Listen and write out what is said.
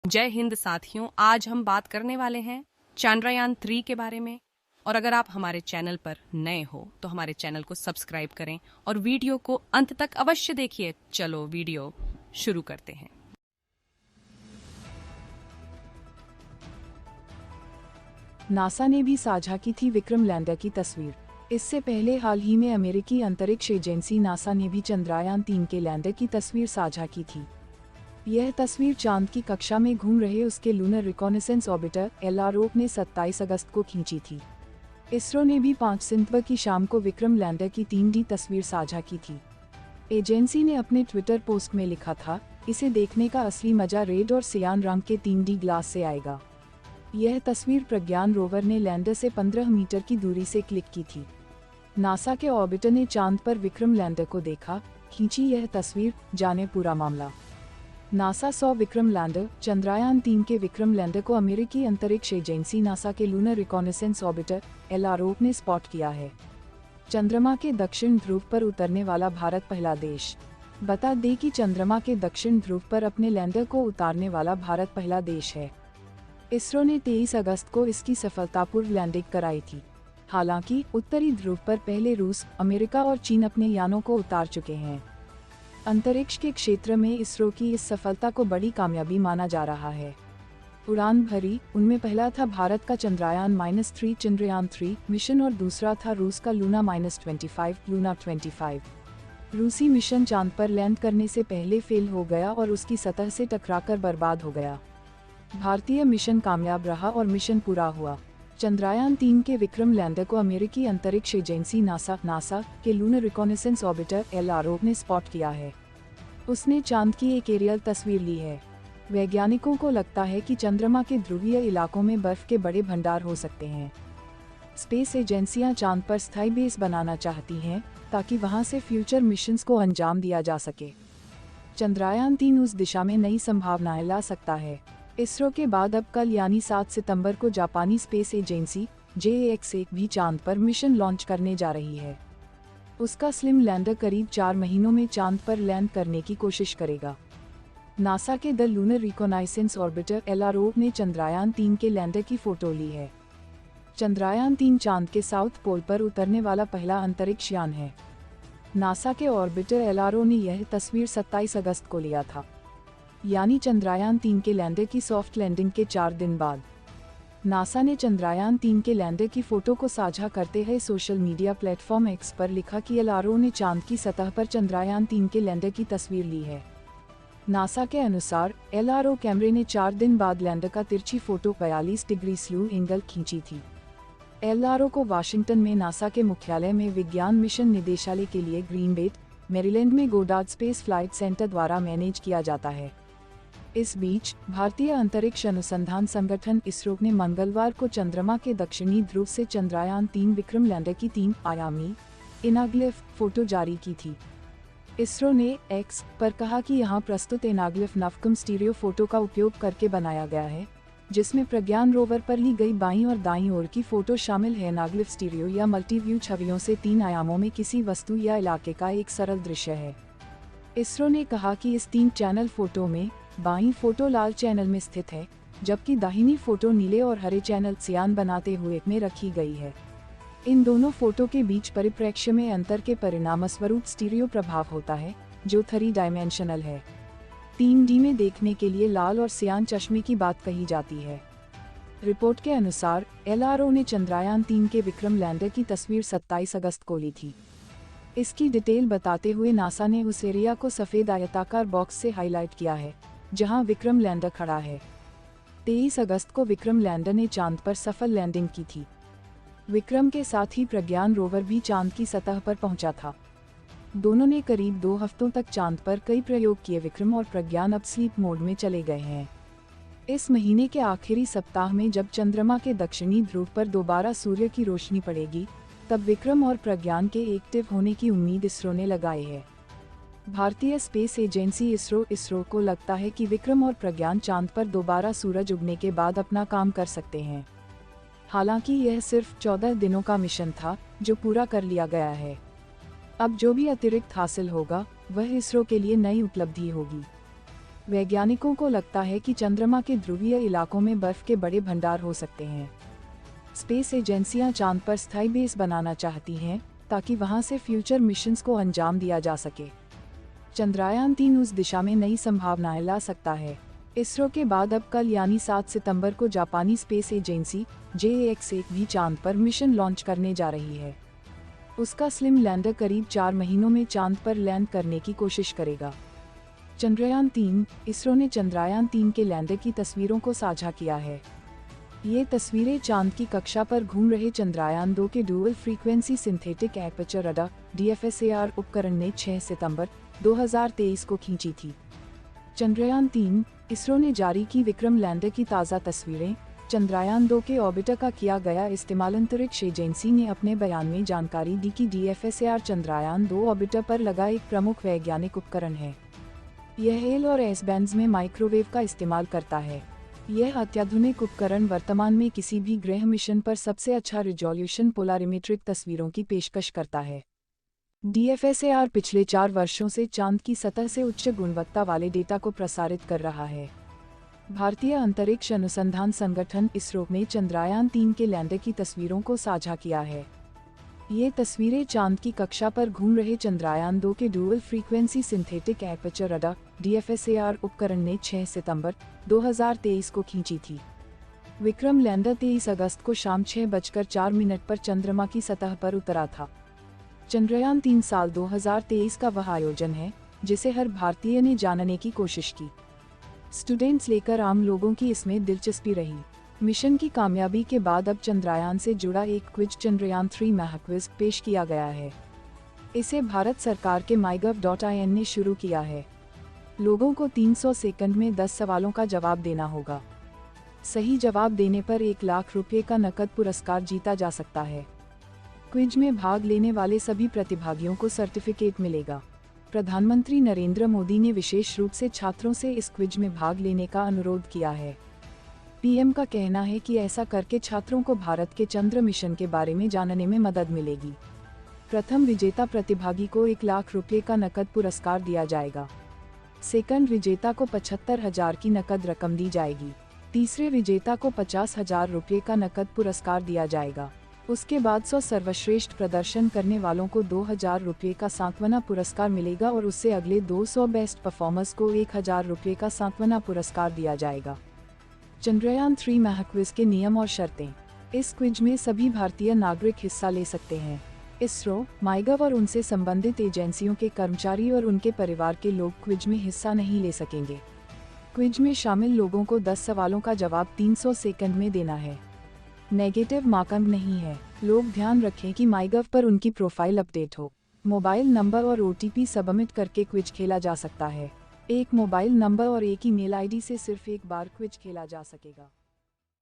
जय हिंद साथियों, आज हम बात करने वाले हैं चंद्रयान 3 के बारे में। और अगर आप हमारे चैनल पर नए हो तो हमारे चैनल को सब्सक्राइब करें और वीडियो को अंत तक अवश्य देखिए। चलो वीडियो शुरू करते हैं। नासा ने भी साझा की थी विक्रम लैंडर की तस्वीर। इससे पहले हाल ही में अमेरिकी अंतरिक्ष एजेंसी नासा ने भी चंद्रयान 3 के लैंडर की तस्वीर साझा की थी। यह तस्वीर चांद की कक्षा में घूम रहे उसके लूनर रिकॉनेसेंस ऑर्बिटर LRO ने 27 अगस्त को खींची थी। इसरो ने भी 5 सितंबर की शाम को विक्रम लैंडर की 3D तस्वीर साझा की थी। एजेंसी ने अपने ट्विटर पोस्ट में लिखा था, इसे देखने का असली मजा रेड और सियान रंग के 3D ग्लास से आएगा। यह तस्वीर प्रज्ञान रोवर ने लैंडर से 15 मीटर की दूरी से क्लिक की थी। नासा के ऑर्बिटर ने चांद पर विक्रम लैंडर को देखा, खींची यह तस्वीर, जाने पूरा मामला। NASA 100 Vikram lander. चंद्रयान 3 के विक्रम लैंडर को अमेरिकी अंतरिक्ष एजेंसी नासा के लूनर रिकॉनेसेंस ऑर्बिटर LRO ने स्पॉट किया है। चंद्रमा के दक्षिण ध्रुव पर उतरने वाला भारत पहला देश। बता दें कि चंद्रमा के दक्षिण ध्रुव पर अपने लैंडर को उतारने वाला भारत पहला देश है। इसरो ने 23 अगस्त को इसकी सफलतापूर्व लैंडिंग कराई थी। हालांकि उत्तरी ध्रुव पर पहले रूस, अमेरिका और चीन अपने यानों को उतार चुके हैं। अंतरिक्ष के क्षेत्र में इसरो की इस सफलता को बड़ी कामयाबी माना जा रहा है। उड़ान भरी, उनमें पहला था भारत का चंद्रयान-3 चंद्रयान 3 मिशन और दूसरा था रूस का लूना-25 लूना 25। रूसी मिशन चांद पर लैंड करने से पहले फेल हो गया और उसकी सतह से टकराकर बर्बाद हो गया। भारतीय मिशन कामयाब रहा और मिशन पूरा हुआ। चंद्रयान 3 के विक्रम लैंडर को अमेरिकी अंतरिक्ष एजेंसी नासा के लूनर रिकॉनेसेंस ऑर्बिटर LRO ने स्पॉट किया है। उसने चांद की एक एरियल तस्वीर ली है। वैज्ञानिकों को लगता है कि चंद्रमा के ध्रुवीय इलाकों में बर्फ के बड़े भंडार हो सकते हैं। स्पेस एजेंसियां चांद पर स्थायी बेस बनाना चाहती हैं, ताकि वहां से फ्यूचर मिशंस को अंजाम दिया जा सके। चंद्रयान 3 उस दिशा में नई संभावनाएं ला सकता है। इसरो के बाद अब कल यानी 7 सितंबर को जापानी स्पेस एजेंसी JAXA भी चांद पर मिशन लॉन्च करने जा रही है। उसका स्लिम लैंडर करीब 4 महीनों में चांद पर लैंड करने की कोशिश करेगा। नासा के द लूनर रिकॉनाइसेंस ऑर्बिटर LRO ने चंद्रयान 3 के लैंडर की फोटो ली है। चंद्रयान 3 चांद के साउथ पोल पर उतरने वाला पहला अंतरिक्ष यान है। नासा के ऑर्बिटर LRO ने यह तस्वीर 27 अगस्त को लिया था, यानी चंद्रयान 3 के लैंडर की सॉफ्ट लैंडिंग के 4 दिन बाद। नासा ने चंद्रयान 3 के लैंडर की फोटो को साझा करते हुए सोशल मीडिया प्लेटफॉर्म X पर लिखा कि LRO ने चांद की सतह पर चंद्रयान 3 के लैंडर की तस्वीर ली है। नासा के अनुसार LRO कैमरे ने 4 दिन बाद लैंडर का तिरछी फोटो 42 डिग्री स्लू एंगल खींची थी। LRO को वाशिंगटन में नासा के मुख्यालय में विज्ञान मिशन निदेशालय के लिए ग्रीन बेट, मैरीलैंड में गोडार्ड स्पेस फ्लाइट सेंटर द्वारा मैनेज किया जाता है। इस बीच भारतीय अंतरिक्ष अनुसंधान संगठन इसरो ने मंगलवार को चंद्रमा के दक्षिणी ध्रुव से चंद्रयान 3 विक्रम लैंडर की 3 आयामी एनाग्लिफ फोटो जारी की थी। इसरो ने X पर कहा कि यहाँ प्रस्तुत एनाग्लिफ नवकम स्टीरियो फोटो का उपयोग करके बनाया गया है, जिसमें प्रज्ञान रोवर पर ली गई बाईं और दाईं ओर की फोटो शामिल है। एनाग्लिफ स्टीरियो या मल्टीव्यू छवियों से 3 आयामों में किसी वस्तु या इलाके का एक सरल दृश्य है। इसरो ने कहा कि इस 3 चैनल फोटो में बाईं फोटो लाल चैनल में स्थित है, जबकि दाहिनी फोटो नीले और हरे चैनल सियान बनाते हुए में रखी गई है। इन दोनों फोटो के बीच परिप्रेक्ष्य में अंतर के परिणामस्वरूप स्टीरियो प्रभाव होता है, जो 3 डायमेंशनल है। 3D में देखने के लिए लाल और सियान चश्मे की बात कही जाती है। रिपोर्ट के अनुसार LRO ने चंद्रयान 3 के विक्रम लैंडर की तस्वीर 27 अगस्त को ली थी। इसकी डिटेल बताते हुए नासा ने उस एरिया को सफेद आयताकार बॉक्स से हाईलाइट किया है, जहां विक्रम लैंडर खड़ा है। 23 अगस्त को विक्रम लैंडर ने चांद पर सफल लैंडिंग की थी। विक्रम के साथ ही प्रज्ञान रोवर भी चांद की सतह पर पहुंचा था। दोनों ने करीब 2 हफ्तों तक चांद पर कई प्रयोग किए। विक्रम और प्रज्ञान अब स्लीप मोड में चले गए हैं। इस महीने के आखिरी सप्ताह में जब चंद्रमा के दक्षिणी ध्रुव पर दोबारा सूर्य की रोशनी पड़ेगी, तब विक्रम और प्रज्ञान के एक्टिव होने की उम्मीद इसरो ने लगाई है। भारतीय स्पेस एजेंसी इसरो को लगता है कि विक्रम और प्रज्ञान चांद पर दोबारा सूरज उगने के बाद अपना काम कर सकते हैं। हालांकि यह सिर्फ 14 दिनों का मिशन था, जो पूरा कर लिया गया है। अब जो भी अतिरिक्त हासिल होगा, वह इसरो के लिए नई उपलब्धि होगी। वैज्ञानिकों को लगता है कि चंद्रमा के ध्रुवीय इलाकों में बर्फ के बड़े भंडार हो सकते हैं। स्पेस एजेंसियां चांद पर स्थायी बेस बनाना चाहती हैं ताकि वहां से फ्यूचर मिशंस को अंजाम दिया जा सके। चंद्रयान 3 उस दिशा में नई संभावनाएं ला सकता है। इसरो के बाद अब कल यानी 7 सितंबर को जापानी स्पेस एजेंसी JAX-1 भी चांद पर मिशन लॉन्च करने जा रही है। उसका स्लिम लैंडर करीब 4 महीनों में चांद पर लैंड करने की कोशिश करेगा। चंद्रयान 3 इसरो ने चंद्रयान 3 के लैंडर की तस्वीरों को साझा किया है। ये तस्वीरें चांद की कक्षा पर घूम रहे चंद्रयान 2 के dual frequency synthetic aperture radar DFSAR उपकरण ने 6 सितंबर 2023 को खींची थी। चंद्रयान 3 इसरो ने जारी की विक्रम लैंडर की ताज़ा तस्वीरें। चंद्रयान 2 के ऑर्बिटर का किया गया इस्तेमाल। अंतरिक्ष एजेंसी ने अपने बयान में जानकारी दी कि DFSAR चंद्रयान 2 ऑर्बिटर पर लगा एक प्रमुख वैज्ञानिक उपकरण है। यह एल और एस बैंड्स में माइक्रोवेव का इस्तेमाल करता है। यह अत्याधुनिक उपकरण वर्तमान में किसी भी ग्रह मिशन पर सबसे अच्छा रिजोल्यूशन पोलारिमेट्रिक तस्वीरों की पेशकश करता है। DFSAR पिछले 4 वर्षों से चांद की सतह से उच्च गुणवत्ता वाले डेटा को प्रसारित कर रहा है। भारतीय अंतरिक्ष अनुसंधान संगठन इसरो ने चंद्रयान 3 के लैंडर की तस्वीरों को साझा किया है। ये तस्वीरें चांद की कक्षा पर घूम रहे चंद्रयान 2 के dual frequency synthetic aperture radar DFSAR उपकरण ने 6 सितंबर 2023 को खींची थी। विक्रम लैंडर 23 अगस्त को शाम 6:04 पर चंद्रमा की सतह पर उतरा था। चंद्रयान 3 साल 2023 का वह आयोजन है जिसे हर भारतीय ने जानने की कोशिश की। स्टूडेंट्स लेकर आम लोगों की इसमें दिलचस्पी रही। मिशन की कामयाबी के बाद अब चंद्रयान से जुड़ा एक क्विज चंद्रयान 3 महाक्विज पेश किया गया है। इसे भारत सरकार के mygov.in ने शुरू किया है। लोगों को 300 सेकंड में 10 सवालों का जवाब देना होगा। सही जवाब देने पर 1 लाख रुपये का नकद पुरस्कार जीता जा सकता है। क्विज में भाग लेने वाले सभी प्रतिभागियों को सर्टिफिकेट मिलेगा। प्रधानमंत्री नरेंद्र मोदी ने विशेष रूप से छात्रों से इस क्विज में भाग लेने का अनुरोध किया है। PM का कहना है कि ऐसा करके छात्रों को भारत के चंद्र मिशन के बारे में जानने में मदद मिलेगी। प्रथम विजेता प्रतिभागी को 1 लाख रुपये का नकद पुरस्कार दिया जाएगा। सेकंड विजेता को 75,000 की नकद रकम दी जाएगी। तीसरे विजेता को 50,000 रुपये का नकद पुरस्कार दिया जाएगा। उसके बाद 100 सर्वश्रेष्ठ प्रदर्शन करने वालों को 2,000 रुपये का सांत्वना पुरस्कार मिलेगा और उससे अगले 200 बेस्ट परफॉर्मर्स को 1,000 रुपये का सांत्वना पुरस्कार दिया जाएगा। चंद्रयान 3 महाक्विज के नियम और शर्तें। इस क्विज में सभी भारतीय नागरिक हिस्सा ले सकते हैं। इसरो, माइगव और उनसे संबंधित एजेंसियों के कर्मचारी और उनके परिवार के लोग क्विज में हिस्सा नहीं ले सकेंगे। क्विज में शामिल लोगों को 10 सवालों का जवाब 300 सेकंड में देना है। नेगेटिव मार्किंग नहीं है। लोग ध्यान रखें कि माइगव पर उनकी प्रोफाइल अपडेट हो। मोबाइल नंबर और OTP सबमिट करके क्विज खेला जा सकता है। एक मोबाइल नंबर और एक ईमेल ID से सिर्फ एक बार क्विज खेला जा सकेगा।